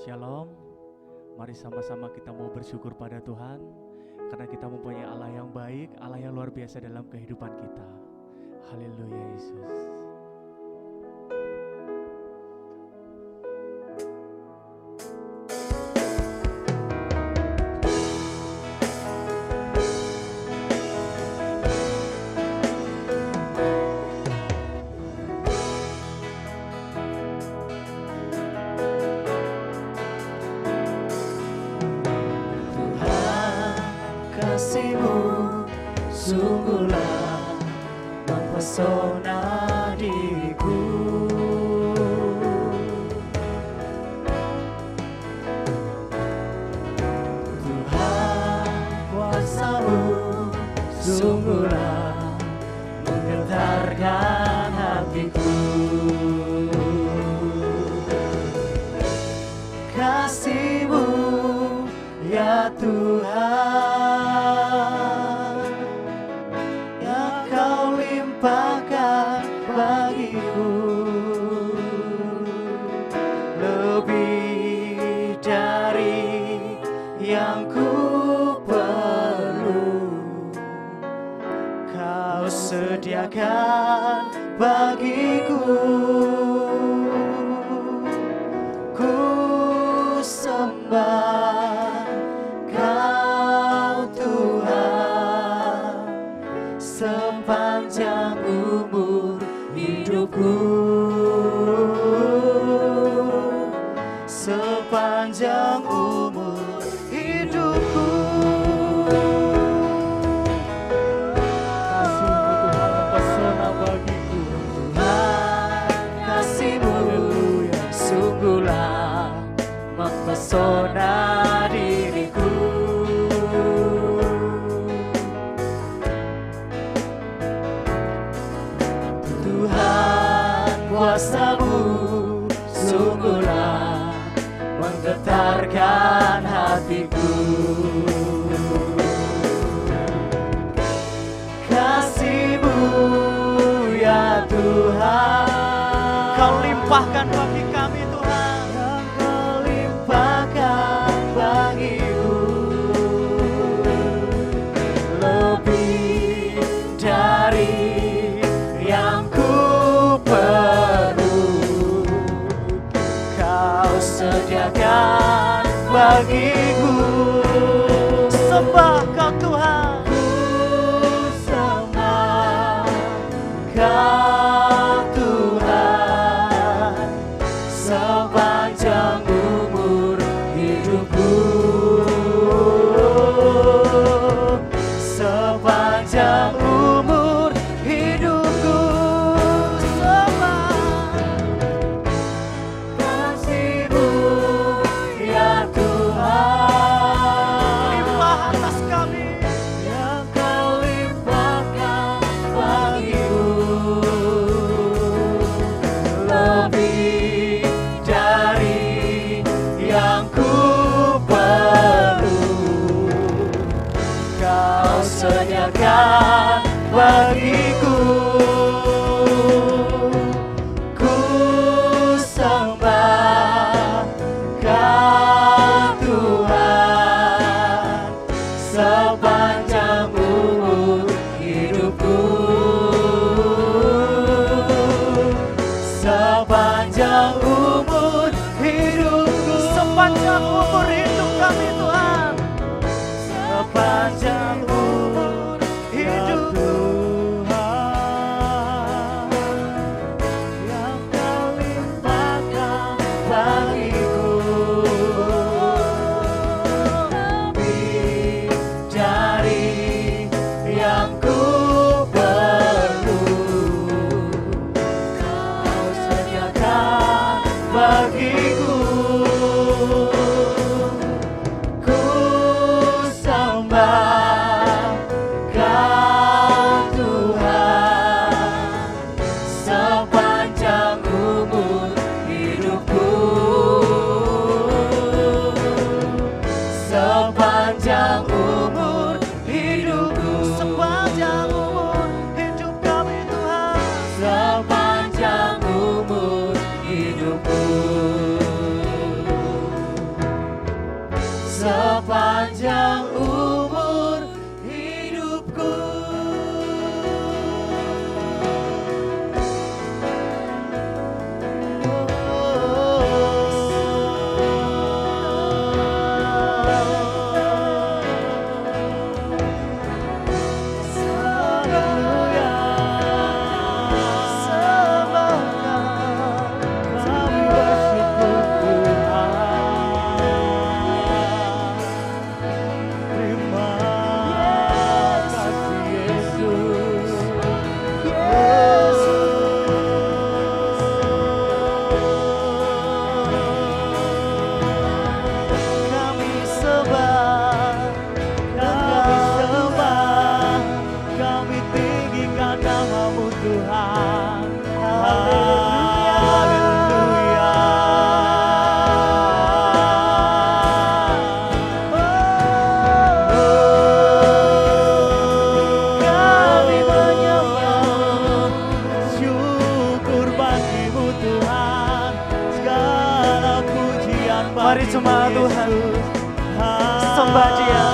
Shalom, mari sama-sama kita mau bersyukur pada Tuhan karena kita mempunyai Allah yang baik, Allah yang luar biasa dalam kehidupan kita. Haleluya Yesus. Kasih-Mu sungguhlah mempesona diriku. Tuhan, kuasa-Mu sungguhlah menggetarkan hatiku. Kasih-Mu ya Tuhan, yang Kau limpahkan bagiku, lebih dari yang ku perlu. Kau sediakan bagiku. Ku sembah Kau Tuhan sepanjang umur hidupku, sepanjang umur hidupku. Kasih-Mu Tuhan, pesona bagiku. Tuhan, Kasih-Mu sungguhlah mempesona diriku. Tuhan, kuasa-Mu sungguhlah menggetarkan hatiku. Kasih-Mu ya Tuhan, Kau limpahkan bagi kami Tuhan. yang Kau limpahkan bagiku, lebih dari yang ku perlu. Kau sediakan bagiku. Sembah Kau Tuhan. Ku sembah Kau Tuhan sepanjang umur hidupku, sepanjang umur hidupku. Sembah Kasih-Mu ya Tuhan, Limpah atas kami. yang Kau limpahkan bagiku, lebih dari yang ku perlu. Kau sediakan bagiku. Ku sembah Kau Tuhan sepanjang umur hidupku, sepanjang umur hidupku. Sepanjang umur hidup kami Tuhan. Sepanjang umur hidupku. Yang Kau limpahkan bagiku, lebih dari yang ku perlu. Kau sediakan bagiku. Ku sembah Kau Tuhan sepanjang umur hidupku, sepanjang umur hidupku. Sepanjang umur hidup kami Tuhan. Sepanjang umur hidupku. sepanjang umur hidupku. Mari jemaat Tuhan, sembah Dia,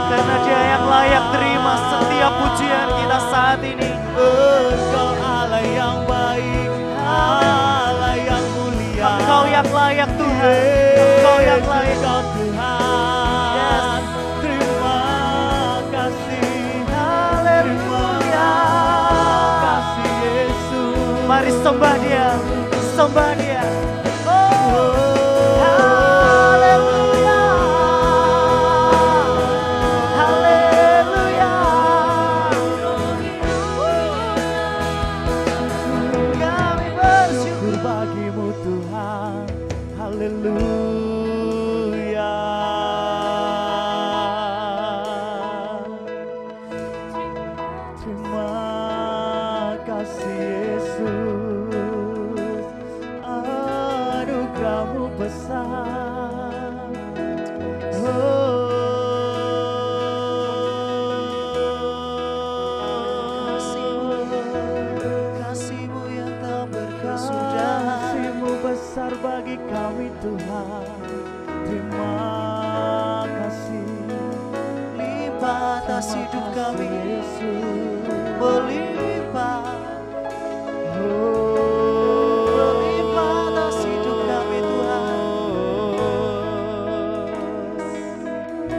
karena Dia yang layak terima setiap pujian kita saat ini. Engkau Allah yang baik, Allah yang mulia. Engkau yang layak Tuhan, Engkau yang layak Tuhan. Yes. Terima kasih, haleluya. Kasih Yesus. Mari sembah Dia, sembah Dia. Haleluya, haleluya. Kami bersyukur bagimu Tuhan, haleluya. Terima kasih Yesus, anugerahmu besar. Kasih-Mu yang tak berkesudahan, kasih-Mu besar bagi kami Tuhan. Terima kasih, limpah atas hidup kami Yesus, melimpah. Melimpah atas hidup kami Tuhan.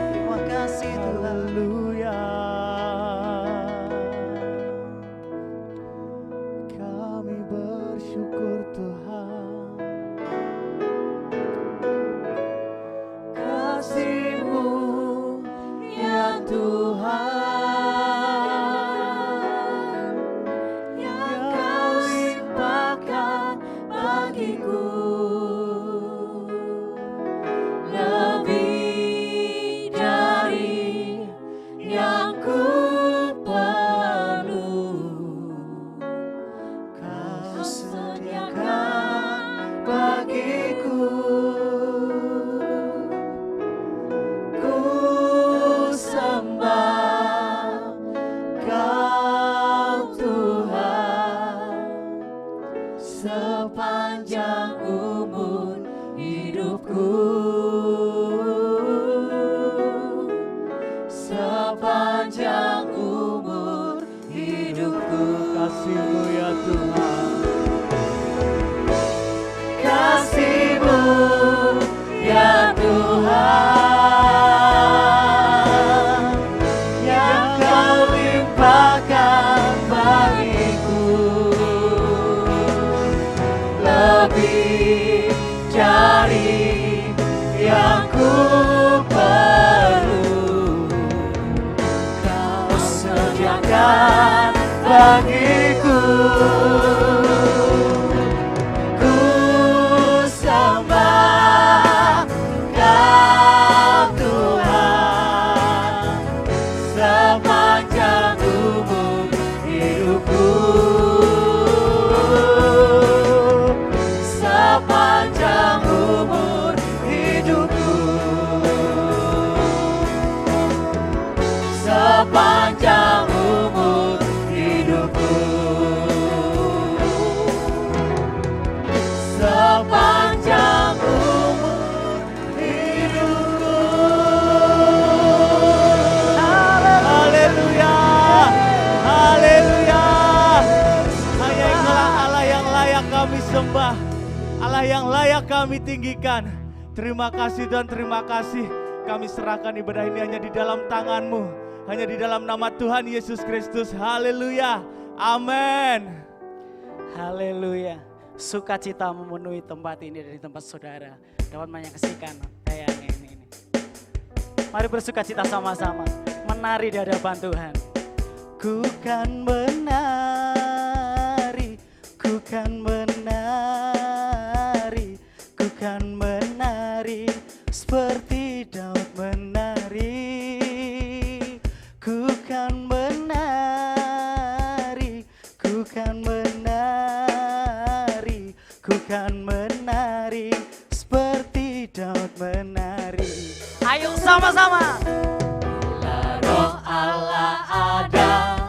Terima kasih Tuhan. Haleluya. Kami bersyukur Tuhan. Kasih-Mu ya Tuhan, yang Kau limpahkan bagiku, lebih dari yang ku perlu. Kau sediakan bagiku. Ku sembah Kau Tuhan, sepanjang umur hidupku, sepanjang umur hidupku. Kasih-Mu ya Tuhan, kasih-Mu ya Tuhan, yang Kau limpahkan bagiku, lebih dari yang ku perlu. Kau sediakan bagiku. Ku sembah Kau Tuhan, sepanjang umur hidupku, sepanjang umur hidupku, sepanjang umur hidupku. tinggikan. Terima kasih Tuhan, terima kasih. Kami serahkan ibadah ini hanya di dalam tangan-Mu, hanya di dalam nama Tuhan Yesus Kristus. Haleluya, amin. Haleluya. Sukacita memenuhi tempat ini dari tempat saudara. Dapat menyaksikan tayangan ini. Mari bersukacita sama-sama. Menari di hadapan Tuhan. Ku kan menari, ku kan menari, ku kan menari seperti Daud menari. Ku kan menari, ku kan menari, ku kan menari seperti Daud menari. Ayo sama-sama. Bila Roh Allah ada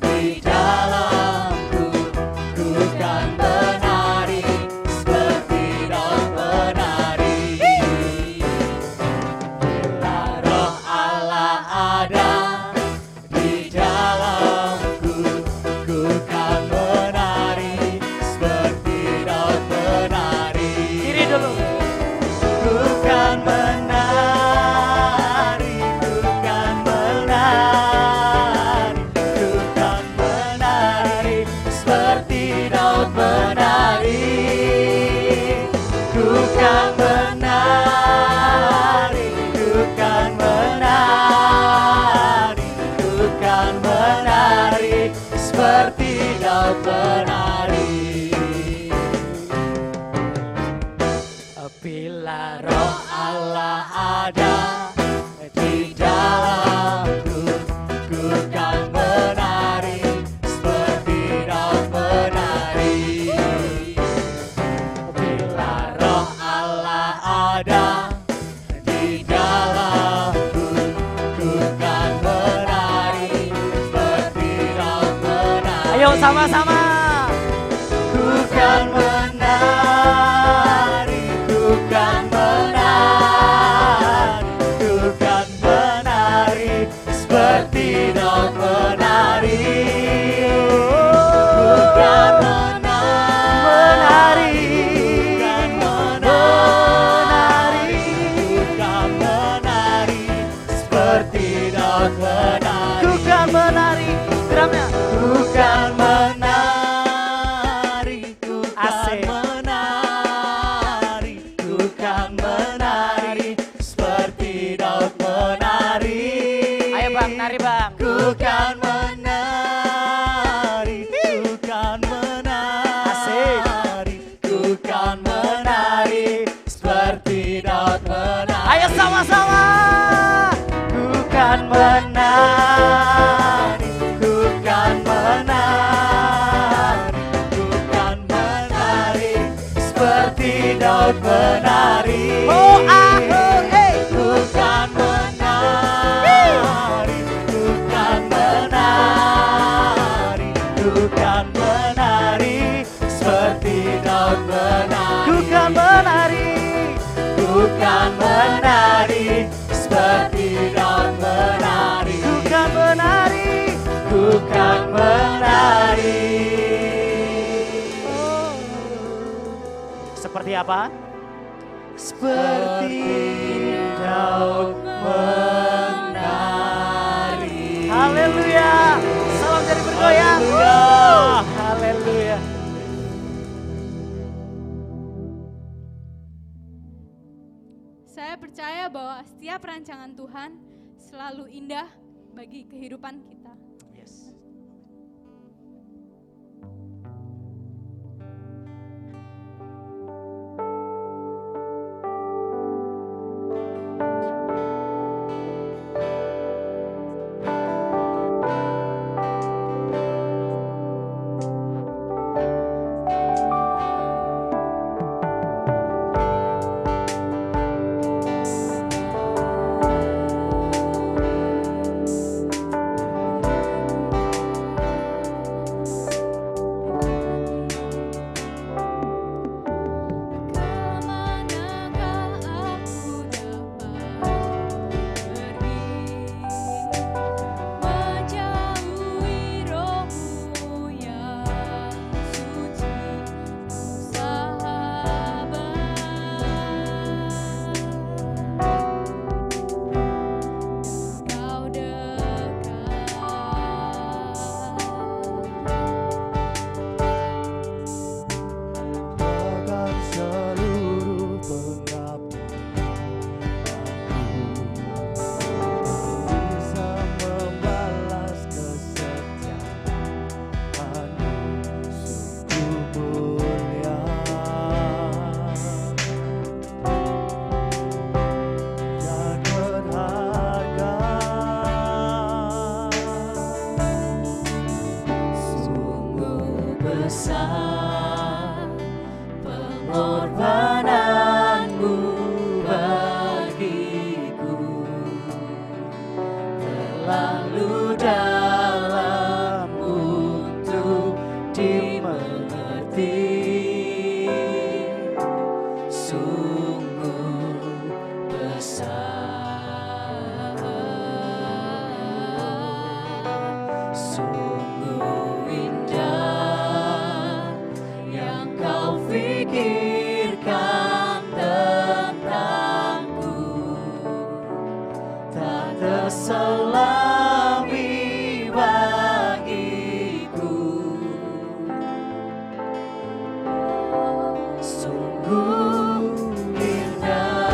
di dalamku, ku kan menari seperti Daud menari. Bila Roh Allah ada di dalamku, ku kan menari seperti Daud menari. Kiri dulu. Ku kan menari, ku kan menari, ku kan menari seperti Daud menari. Ku kan menari, ku kan menari, ku kan menari seperti Daud menari. Bila Roh Allah ada di dalamku, ku kan menari seperti Daud menari. Bila Roh Allah ada di dalamku, ku kan menari seperti Daud menari. Ayo sama-sama. Ku kan menari, ku kan menari, ku kan menari seperti Daud menari. Ku kan menari, ku kan menari seperti Daud menari. Ku kan menari. Drumnya. Ku kan menari, ku kan Asik. menari, ku kan menari seperti Daud menari. Ayo Bang, nari Bang. Ku kan menari, ku kan menari, ku kan menari seperti Daud menari. Ayo sama-sama. Ku kan menari, ku kan menari, ku kan menari seperti Daud menari. Oh, ah, oh, hey. Ku kan menari, ku kan menari, ku kan menari seperti Daud menari. Ku kan menari. Ku kan menari seperti Daud menari. Ku kan menari. Ku kan menari. Seperti apa? Seperti Daud menari. Haleluya. Salam jadi bergoyang. Haleluya. Haleluya. Saya percaya bahwa setiap rancangan Tuhan selalu indah bagi kehidupan kita. Yes. besar, sungguh indah yang kau pikirkan tentangku, tak terselami bagiku. Sungguh indah.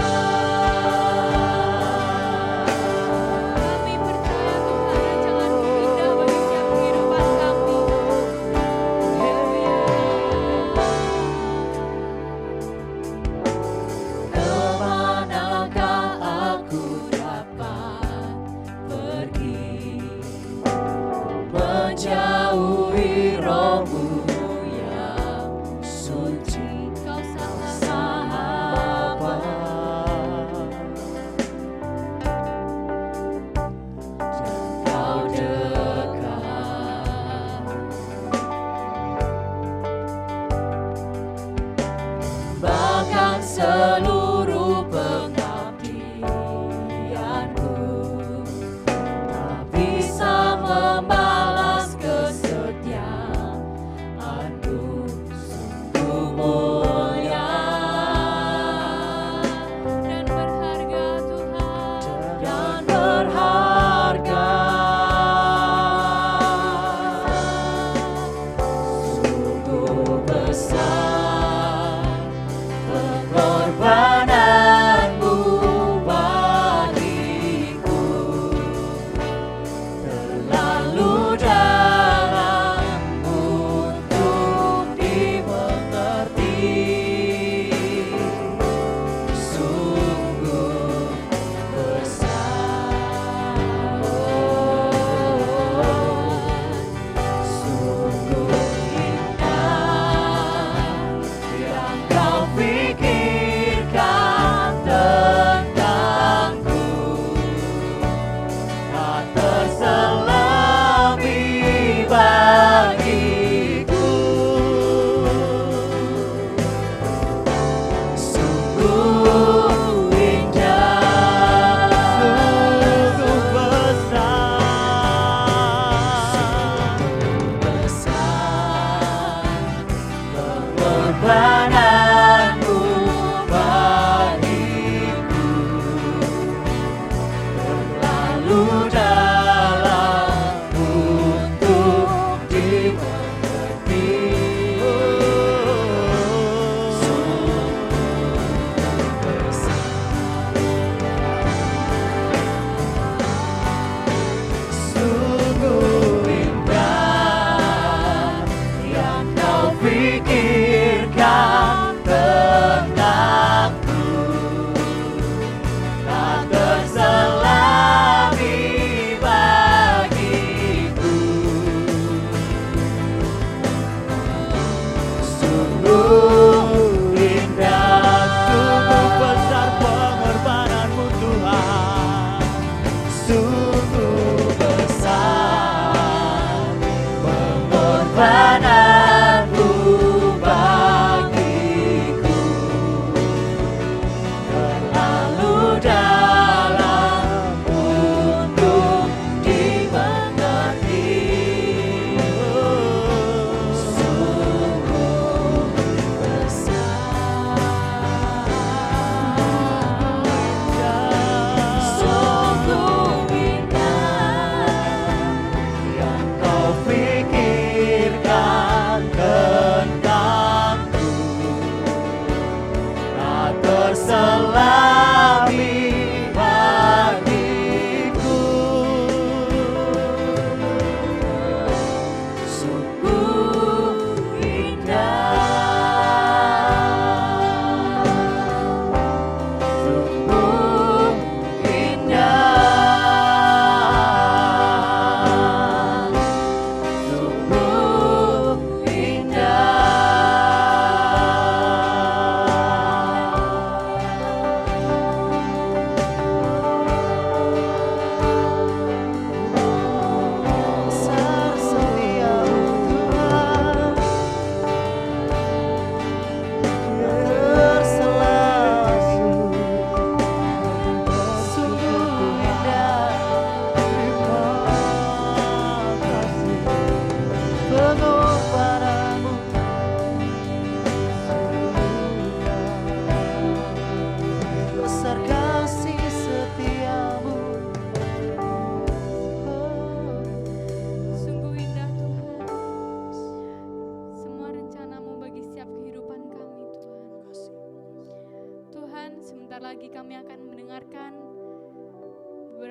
Kami percaya Tuhan rancangan-Mu indah bagi setiap kehidupan kami. Kemanakah aku dapat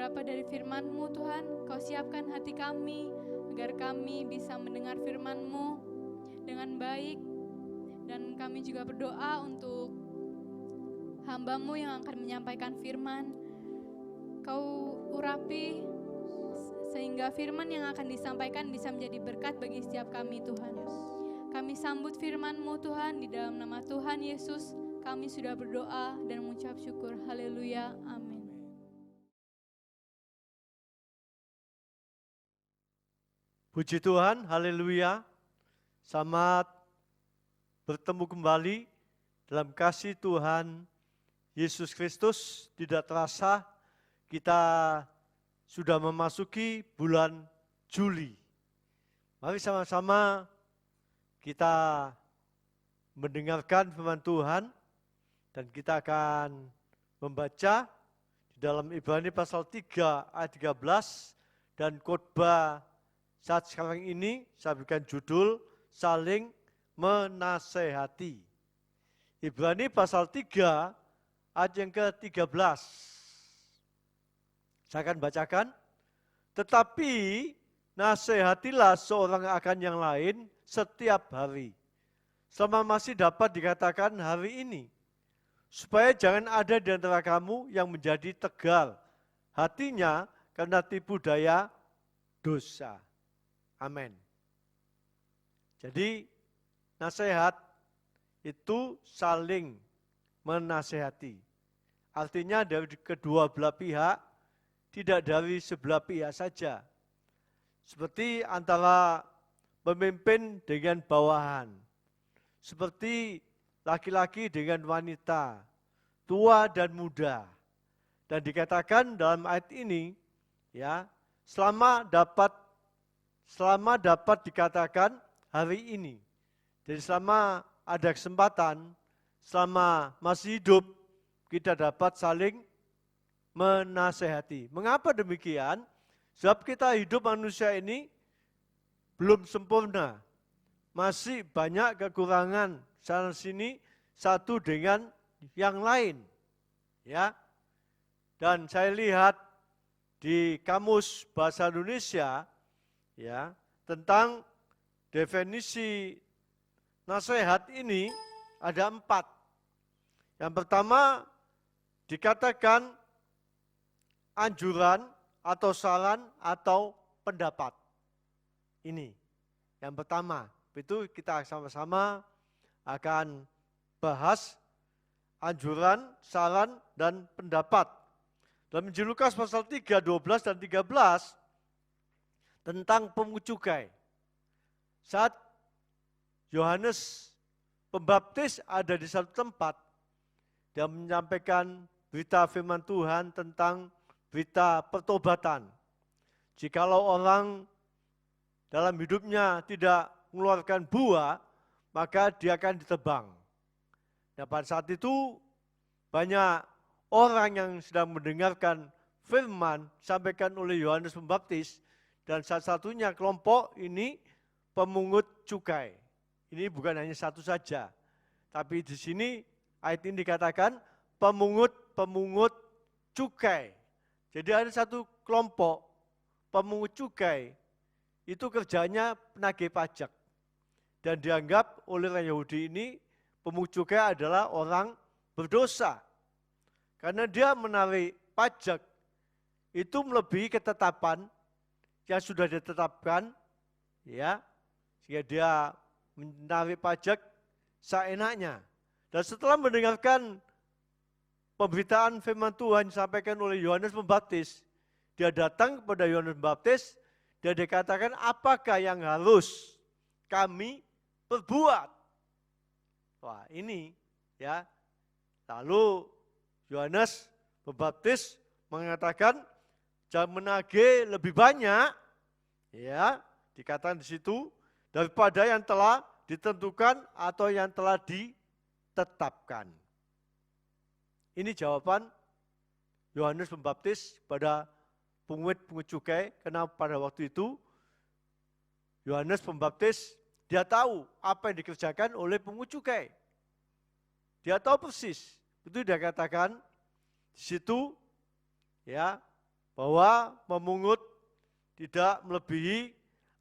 beberapa dari firman-Mu Tuhan. Kau siapkan hati kami agar kami bisa mendengar firman-Mu dengan baik. Dan kami juga berdoa untuk hamba-Mu yang akan menyampaikan firman. Kau urapi sehingga firman yang akan disampaikan bisa menjadi berkat bagi setiap kami Tuhan. Kami sambut firman-Mu Tuhan, di dalam nama Tuhan Yesus kami sudah berdoa dan mengucap syukur. Haleluya, amin. Puji Tuhan, haleluya. Selamat bertemu kembali dalam kasih Tuhan Yesus Kristus. Tidak terasa kita sudah memasuki bulan Juli. Mari sama-sama kita mendengarkan firman Tuhan dan kita akan membaca di dalam Ibrani pasal 3 ayat 13 dan khotbah saat sekarang ini saya berikan judul saling menasehati. Ibrani pasal 3 ayat yang ke-13. Saya akan bacakan. Tetapi nasihatilah seorang akan yang lain setiap hari, selama masih dapat dikatakan hari ini, supaya jangan ada di antara kamu yang menjadi tegar hatinya karena tipu daya dosa. Amin. Jadi nasihat itu saling menasehati. Artinya dari kedua belah pihak, tidak dari sebelah pihak saja. Seperti antara pemimpin dengan bawahan. Seperti laki-laki dengan wanita, tua dan muda. Dan dikatakan dalam ayat ini, ya, selama dapat dikatakan hari ini. Jadi selama ada kesempatan, selama masih hidup, kita dapat saling menasehati. Mengapa demikian? Sebab kita hidup manusia ini belum sempurna. Masih banyak kekurangan sana sini satu dengan yang lain. Ya. Dan saya lihat di Kamus Bahasa Indonesia ya, tentang definisi nasihat ini ada 4. Yang pertama dikatakan anjuran atau saran atau pendapat. Ini yang pertama. Itu kita sama-sama akan bahas anjuran, saran, dan pendapat. Dalam Injil Lukas pasal 3, 12 dan 13 tentang pemungut cukai. Saat Yohanes Pembaptis ada di satu tempat, dia menyampaikan berita firman Tuhan tentang berita pertobatan. Jikalau orang dalam hidupnya tidak mengeluarkan buah, maka dia akan ditebang. Nah, pada saat itu banyak orang yang sedang mendengarkan firman disampaikan oleh Yohanes Pembaptis, dan salah satunya kelompok ini pemungut cukai. Ini bukan hanya satu saja, tapi di sini ayat ini dikatakan pemungut cukai. Jadi ada satu kelompok pemungut cukai, itu kerjanya penagih pajak. Dan dianggap oleh orang Yahudi ini, pemungut cukai adalah orang berdosa. Karena dia menarik pajak, itu melebihi ketetapan yang sudah ditetapkan, ya, sehingga dia menarik pajak seenaknya. Dan setelah mendengarkan pemberitaan firman Tuhan disampaikan oleh Yohanes Pembaptis, dia datang kepada Yohanes Pembaptis, dia dikatakan apakah yang harus kami perbuat. Wah ini ya, lalu Yohanes Pembaptis mengatakan jangan menagih lebih banyak, ya, dikatakan di situ, daripada yang telah ditentukan atau yang telah ditetapkan. Ini jawaban Yohanes Pembaptis pada pungut cukai, karena pada waktu itu Yohanes Pembaptis dia tahu apa yang dikerjakan oleh pungut cukai. Dia tahu persis. Itu dia katakan di situ, ya, bahwa memungut tidak melebihi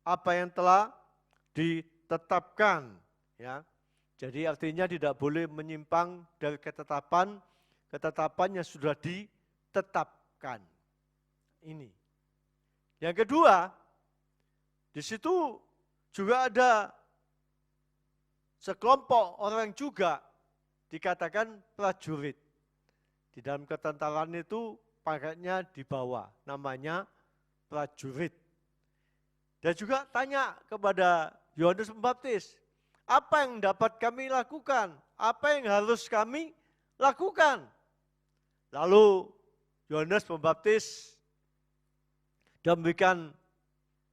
apa yang telah ditetapkan, ya. Jadi artinya tidak boleh menyimpang dari ketetapan yang sudah ditetapkan. Ini. Yang kedua, di situ juga ada sekelompok orang juga dikatakan prajurit. Di dalam ketentaraan itu pangkatnya di bawah, namanya prajurit. Dan juga tanya kepada Yohanes Pembaptis, apa yang dapat kami lakukan? Apa yang harus kami lakukan? Lalu Yohanes Pembaptis memberikan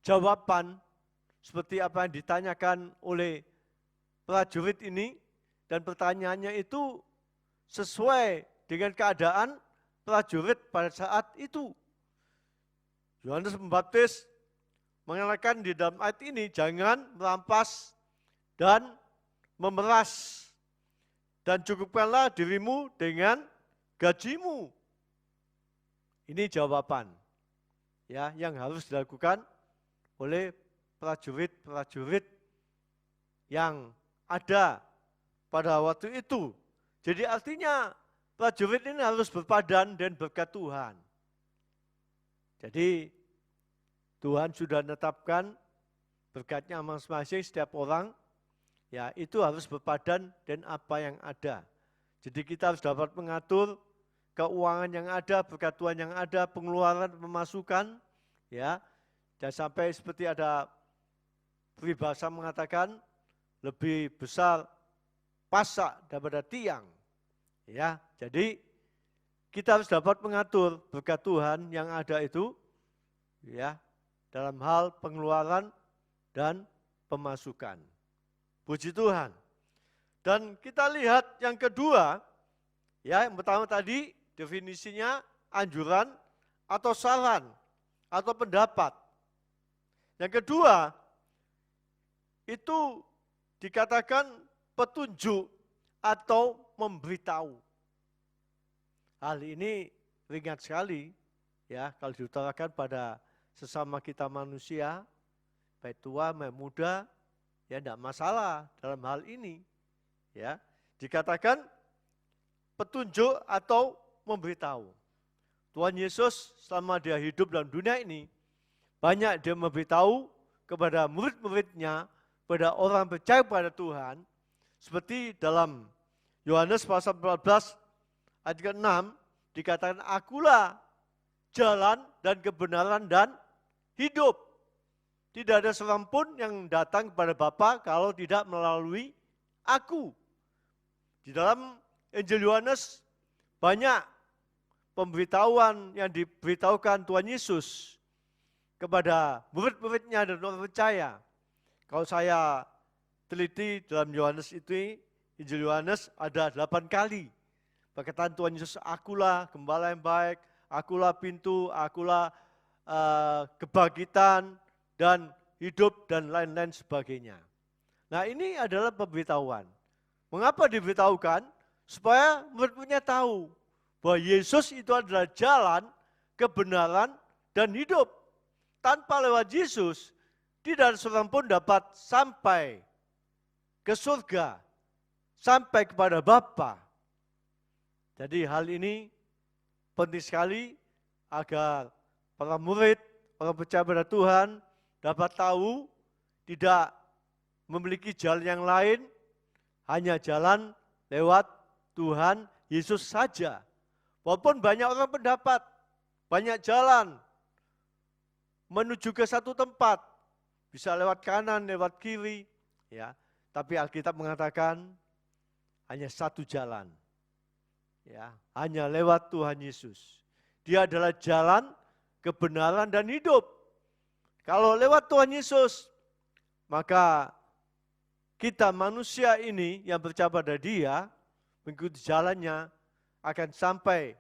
jawaban seperti apa yang ditanyakan oleh prajurit ini, dan pertanyaannya itu sesuai dengan keadaan prajurit pada saat itu. Yohanes Pembaptis mengatakan di dalam ayat ini, jangan merampas dan memeras, dan cukupkanlah dirimu dengan gajimu. Ini jawaban, ya, yang harus dilakukan oleh prajurit-prajurit yang ada pada waktu itu. Jadi artinya prajurit ini harus berpadan dan berkat Tuhan. Jadi Tuhan sudah menetapkan berkatnya masing-masing setiap orang, ya, itu harus berpadan dan apa yang ada. Jadi kita harus dapat mengatur keuangan yang ada, berkat Tuhan yang ada, pengeluaran, pemasukan, ya. Dan sampai seperti ada peribahasa mengatakan lebih besar pasak daripada tiang. Ya, jadi kita harus dapat mengatur berkat Tuhan yang ada itu, ya, dalam hal pengeluaran dan pemasukan. Puji Tuhan. Dan kita lihat yang kedua, ya, yang pertama tadi definisinya anjuran atau saran atau pendapat. Yang kedua, itu dikatakan petunjuk atau memberitahu. Hal ini ringan sekali, ya, kalau diutarakan pada sesama kita manusia, baik tua maupun muda, ya tidak masalah dalam hal ini. Ya, dikatakan petunjuk atau memberitahu. Tuhan Yesus selama dia hidup dalam dunia ini, banyak dia memberitahu kepada murid-muridnya, pada orang percaya pada Tuhan, seperti dalam Yohanes pasal 14 ayat ke-6, dikatakan, akulah jalan dan kebenaran dan hidup. Tidak ada seorang pun yang datang kepada Bapa kalau tidak melalui aku. Di dalam Injil Yohanes banyak pemberitahuan yang diberitahukan Tuhan Yesus kepada murid-muridnya dan orang percaya. Kalau saya teliti dalam Yohanes itu, Injil Yohanes ada 8 kali. Perkataan Tuhan Yesus, akulah gembala yang baik, akulah pintu, akulah kebangkitan dan hidup dan lain-lain sebagainya. Nah, ini adalah pemberitahuan. Mengapa diberitahukan? Supaya murid-muridnya tahu bahwa Yesus itu adalah jalan, kebenaran, dan hidup. Tanpa lewat Yesus, tidak ada seorang pun dapat sampai ke surga, sampai kepada Bapa. Jadi hal ini penting sekali agar para murid, orang percaya pada Tuhan dapat tahu tidak memiliki jalan yang lain, hanya jalan lewat Tuhan Yesus saja. Walaupun banyak orang pendapat, banyak jalan menuju ke satu tempat, bisa lewat kanan, lewat kiri, ya. Tapi Alkitab mengatakan hanya satu jalan, ya, hanya lewat Tuhan Yesus. Dia adalah jalan, kebenaran, dan hidup. Kalau lewat Tuhan Yesus, maka kita manusia ini yang percaya pada Dia, mengikuti jalannya, akan sampai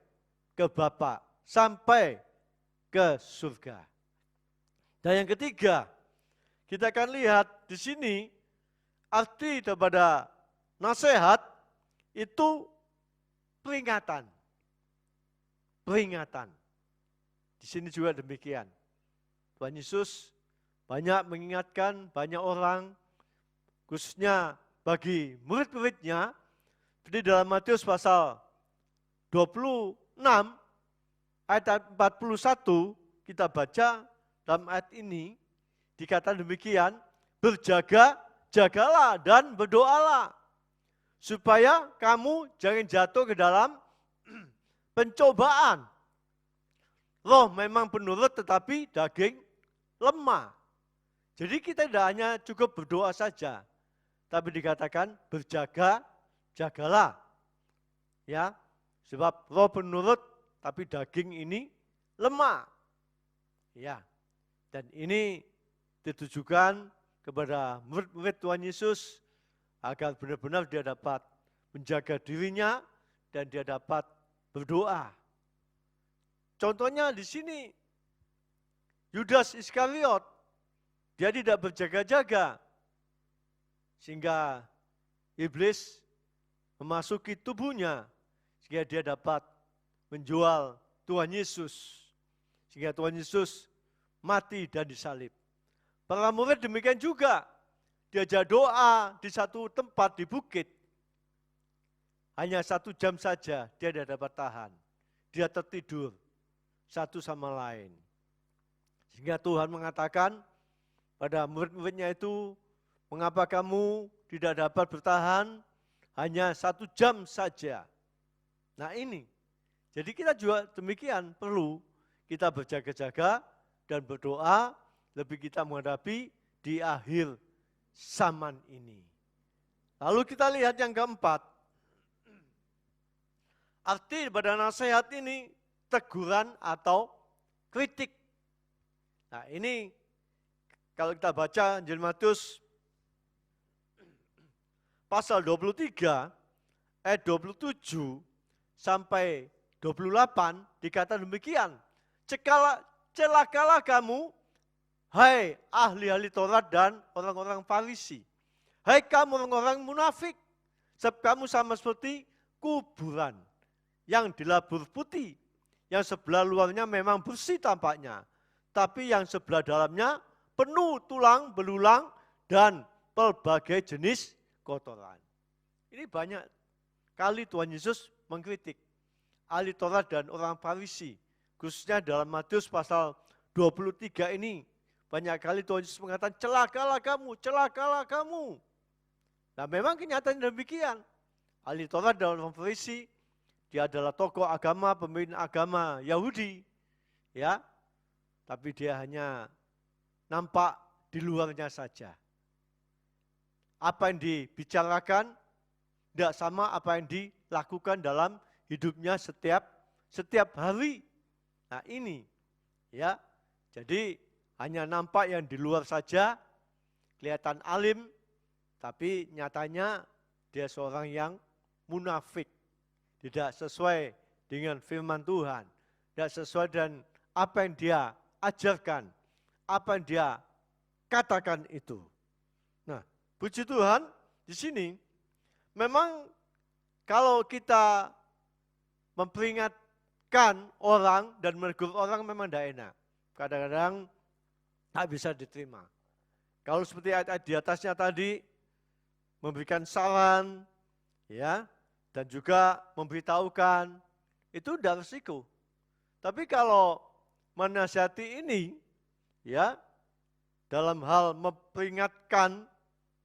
ke Bapa, sampai ke surga. Dan yang ketiga, kita akan lihat di sini arti daripada nasihat itu peringatan. Peringatan. Di di sini juga demikian. Tuhan Yesus banyak mengingatkan banyak orang, khususnya bagi murid-muridnya, seperti dalam Matius pasal 26 ayat 41 kita baca dalam ayat ini dikatakan demikian, jagalah dan berdoalah supaya kamu jangan jatuh ke dalam pencobaan. Roh memang penurut tetapi daging lemah. Jadi kita tidak hanya cukup berdoa saja, tapi dikatakan jagalah. Ya, sebab roh penurut tapi daging ini lemah. Ya. Dan ini ditujukan kepada murid-murid Tuhan Yesus agar benar-benar dia dapat menjaga dirinya dan dia dapat berdoa. Contohnya di sini Yudas Iskariot, dia tidak berjaga-jaga sehingga iblis memasuki tubuhnya sehingga dia dapat menjual Tuhan Yesus. Sehingga Tuhan Yesus mati dan disalib. Para murid demikian juga. Diajak doa di satu tempat di bukit. Hanya 1 jam saja dia tidak dapat tahan. Dia tertidur satu sama lain. Sehingga Tuhan mengatakan pada murid-muridnya itu, mengapa kamu tidak dapat bertahan hanya 1 jam saja. Nah ini, jadi kita juga demikian perlu kita berjaga-jaga dan berdoa, lebih kita menghadapi di akhir zaman ini. Lalu kita lihat yang keempat, arti pada nasihat ini teguran atau kritik. Nah ini kalau kita baca Injil Matius pasal 23 ayat 27 sampai 28 dikatakan demikian. Celakalah kamu, hai ahli-ahli Taurat dan orang-orang Farisi. Hai kamu orang-orang munafik, sebab kamu sama seperti kuburan yang dilabur putih, yang sebelah luarnya memang bersih tampaknya, tapi yang sebelah dalamnya penuh tulang belulang dan pelbagai jenis kotoran. Ini banyak kali Tuhan Yesus mengkritik ahli Taurat dan orang Farisi, khususnya dalam Matius pasal 23 ini. Banyak kali Tuhan Yesus mengatakan, celakalah kamu. Nah memang kenyataan demikian. Ahli Taurat dan orang Farisi, dia adalah tokoh agama, pemimpin agama Yahudi. Ya, tapi dia hanya nampak di luarnya saja. Apa yang dibicarakan tidak sama apa yang dilakukan dalam hidupnya setiap hari. Nah ini, ya, jadi hanya nampak yang di luar saja, kelihatan alim, tapi nyatanya dia seorang yang munafik, tidak sesuai dengan firman Tuhan, tidak sesuai dengan apa yang dia ajarkan, apa yang dia katakan itu. Nah, puji Tuhan, di sini memang kalau kita memperingatkan orang dan menegur orang memang tidak enak. Kadang-kadang tak bisa diterima. Kalau seperti ayat-ayat di atasnya tadi, memberikan saran, ya, dan juga memberitahukan, itu tidak resiko. Tapi kalau menasihati ini, ya, dalam hal memperingatkan,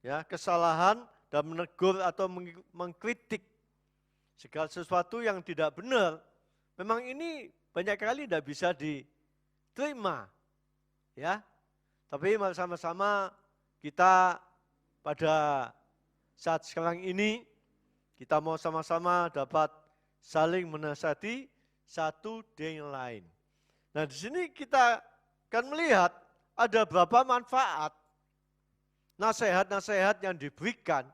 ya, kesalahan dan menegur atau mengkritik segala sesuatu yang tidak benar, memang ini banyak kali tidak bisa diterima, ya. Tapi mari sama-sama kita pada saat sekarang ini kita mau sama-sama dapat saling menasihati satu dengan lain. Nah, di sini kita akan melihat ada beberapa manfaat nasihat-nasihat yang diberikan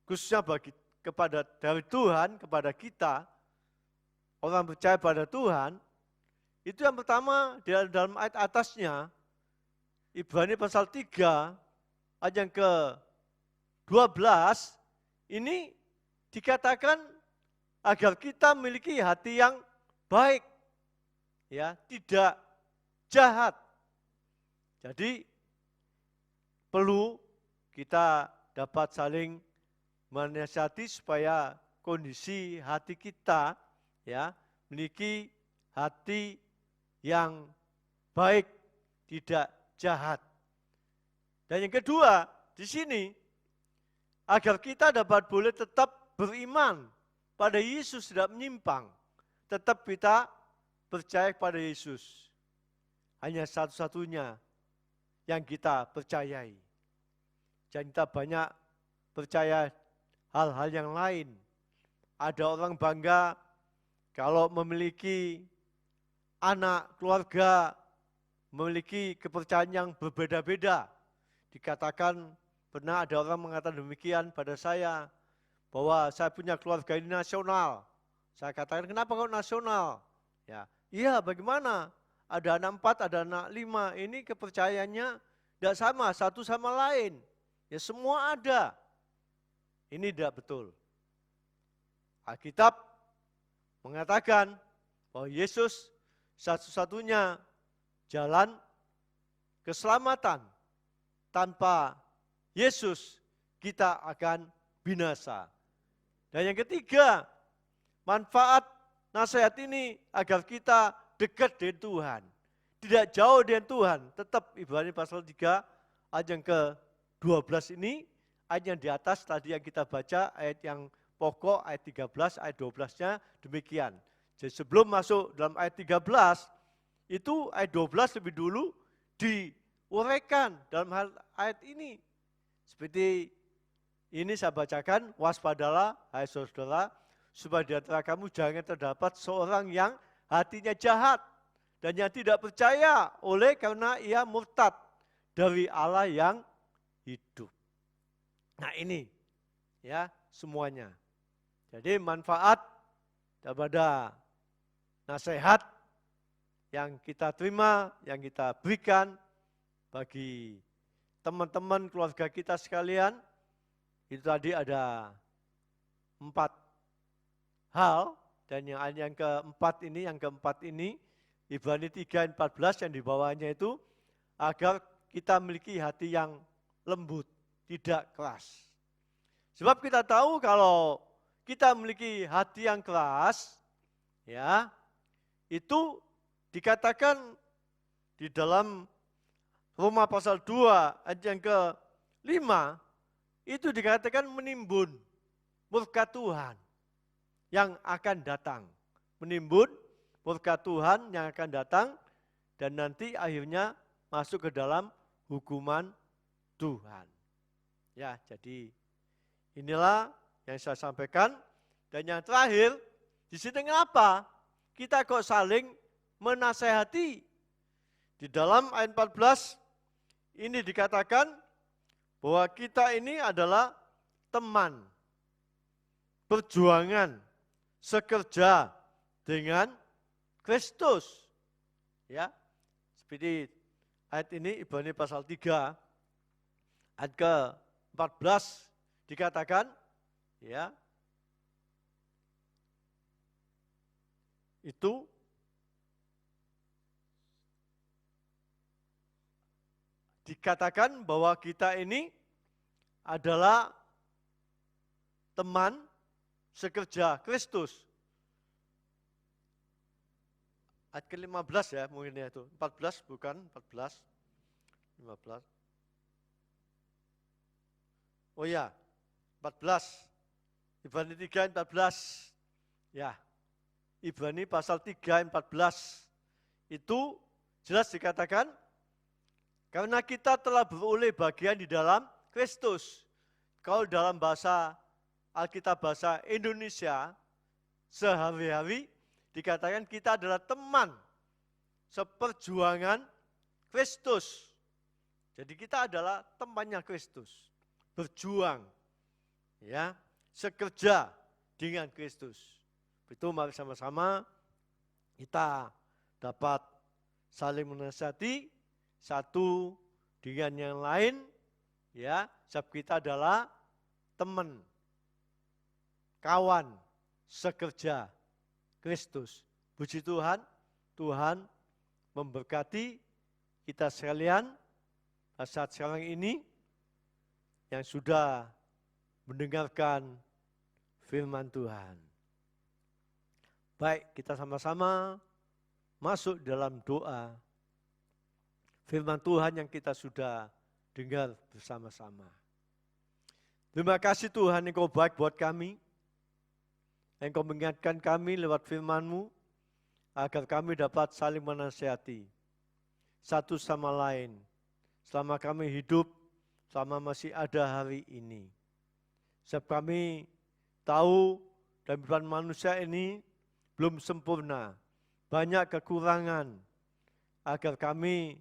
khususnya dari Tuhan kepada kita, orang percaya pada Tuhan. Itu yang pertama dalam ayat atasnya, Ibrani pasal 3 ayat yang ke-12, ini dikatakan agar kita memiliki hati yang baik. ya, tidak jahat. Jadi perlu kita dapat saling menasihati supaya kondisi hati kita ya memiliki hati yang baik, tidak jahat. Dan yang kedua, di sini agar kita dapat boleh tetap beriman pada Yesus, tidak menyimpang, tetap kita percaya kepada Yesus. Hanya satu-satunya yang kita percayai. Jangan kita banyak percaya hal-hal yang lain. Ada orang bangga kalau memiliki anak, keluarga, memiliki kepercayaan yang berbeda-beda. Dikatakan, pernah ada orang mengatakan demikian pada saya, bahwa saya punya keluarga ini nasional. Saya katakan, kenapa kok nasional? Ya, iya, bagaimana? Ada anak 4, ada anak 5, ini kepercayaannya tidak sama, satu sama lain. Ya semua ada. Ini tidak betul. Alkitab mengatakan bahwa Yesus satu-satunya jalan keselamatan. Tanpa Yesus kita akan binasa. Dan yang ketiga, manfaat nasihat ini agar kita dekat dengan Tuhan. Tidak jauh dengan Tuhan. Tetap Ibrani pasal 3 ayat yang ke-12 ini, ayat yang di atas tadi yang kita baca, ayat yang pokok ayat 13, ayat 12-nya demikian. Jadi sebelum masuk dalam ayat 13, itu ayat 12 lebih dulu diuraikan dalam hal ayat ini. Seperti ini saya bacakan, waspadalah hai saudara, supaya di antara kamu jangan terdapat seorang yang hatinya jahat dan yang tidak percaya oleh karena ia murtad dari Allah yang hidup. Nah ini ya semuanya. Jadi manfaat daripada nasihat yang kita terima, yang kita berikan bagi teman-teman keluarga kita sekalian, itu tadi ada 4 hal. Dan yang keempat ini, Ibrani 3 ayat 14 yang di bawahnya itu, agar kita memiliki hati yang lembut, tidak keras. Sebab kita tahu kalau kita memiliki hati yang keras, ya, itu dikatakan di dalam Roma pasal 2 ayat yang ke-5, itu dikatakan menimbun murka Tuhan yang akan datang. Menimbun murka Tuhan yang akan datang dan nanti akhirnya masuk ke dalam hukuman Tuhan. Ya, jadi inilah yang saya sampaikan. Dan yang terakhir, di sini kenapa kita kok saling menasehati? Di dalam ayat 14 ini dikatakan bahwa kita ini adalah teman perjuangan sekerja dengan Kristus. Ya. Seperti ayat ini Ibrani pasal 3 ayat ke-14 dikatakan ya. Itu dikatakan bahwa kita ini adalah teman sekerja Kristus. Ayat ke-15 ya mungkin ya itu. 14 bukan, 14. 15. Oh ya, 14. Ibrani 3 ayat 14. Ya. Ibrani pasal 3 ayat 14. Itu jelas dikatakan karena kita telah beroleh bagian di dalam Kristus. Kalau dalam bahasa Alkitab bahasa Indonesia, sehari-hari dikatakan kita adalah teman seperjuangan Kristus. Jadi kita adalah temannya Kristus. Berjuang, ya, sekerja dengan Kristus. Itu mari sama-sama kita dapat saling menasihati satu dengan yang lain, ya, sebab kita adalah teman, kawan, sekerja Kristus. Puji Tuhan, Tuhan memberkati kita sekalian saat sekarang ini yang sudah mendengarkan firman Tuhan. Baik, kita sama-sama masuk dalam doa firman Tuhan yang kita sudah dengar bersama-sama. Terima kasih Tuhan, Engkau baik buat kami. Engkau mengingatkan kami lewat firman-Mu agar kami dapat saling menasihati satu sama lain selama kami hidup, selama masih ada hari ini. Sebab kami tahu dalam kehidupan manusia ini belum sempurna, banyak kekurangan agar kami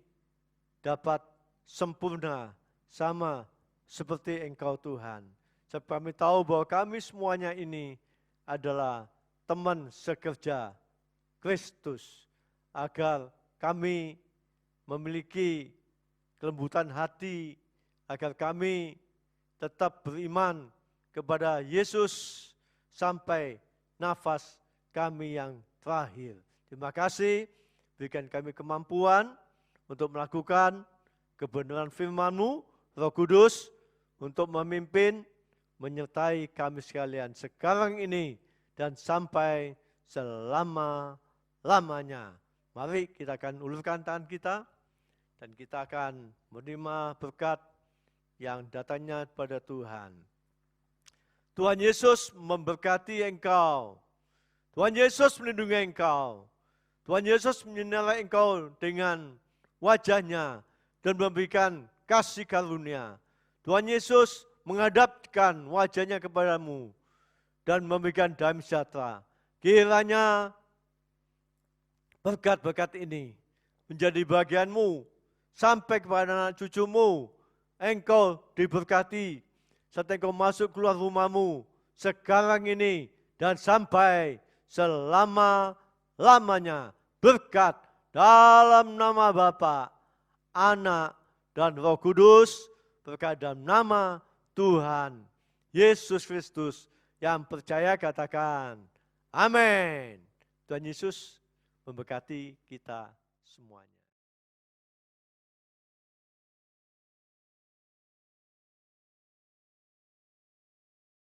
dapat sempurna sama seperti Engkau Tuhan. Sebab kami tahu bahwa kami semuanya ini adalah teman sekerja Kristus, agar kami memiliki kelembutan hati, agar kami tetap beriman kepada Yesus sampai nafas kami yang terakhir. Terima kasih, berikan kami kemampuan untuk melakukan kebenaran firman-Mu, Roh Kudus, untuk memimpin, menyertai kami sekalian sekarang ini dan sampai selama-lamanya. Mari kita akan ulurkan tangan kita dan kita akan menerima berkat yang datangnya pada Tuhan. Tuhan Yesus memberkati engkau. Tuhan Yesus melindungi engkau. Tuhan Yesus menyinari engkau dengan wajahnya dan memberikan kasih karunia. Tuhan Yesus menghadapkan wajahnya kepadamu dan memberikan damai sejahtera. Kiranya berkat-berkat ini menjadi bagianmu sampai kepada anak cucumu. Engkau diberkati saat engkau masuk keluar rumahmu sekarang ini dan sampai selama-lamanya. Berkat dalam nama Bapa, Anak, dan Roh Kudus, berkat dalam nama Tuhan Yesus Kristus. Yang percaya katakan amin. Tuhan Yesus memberkati kita semuanya.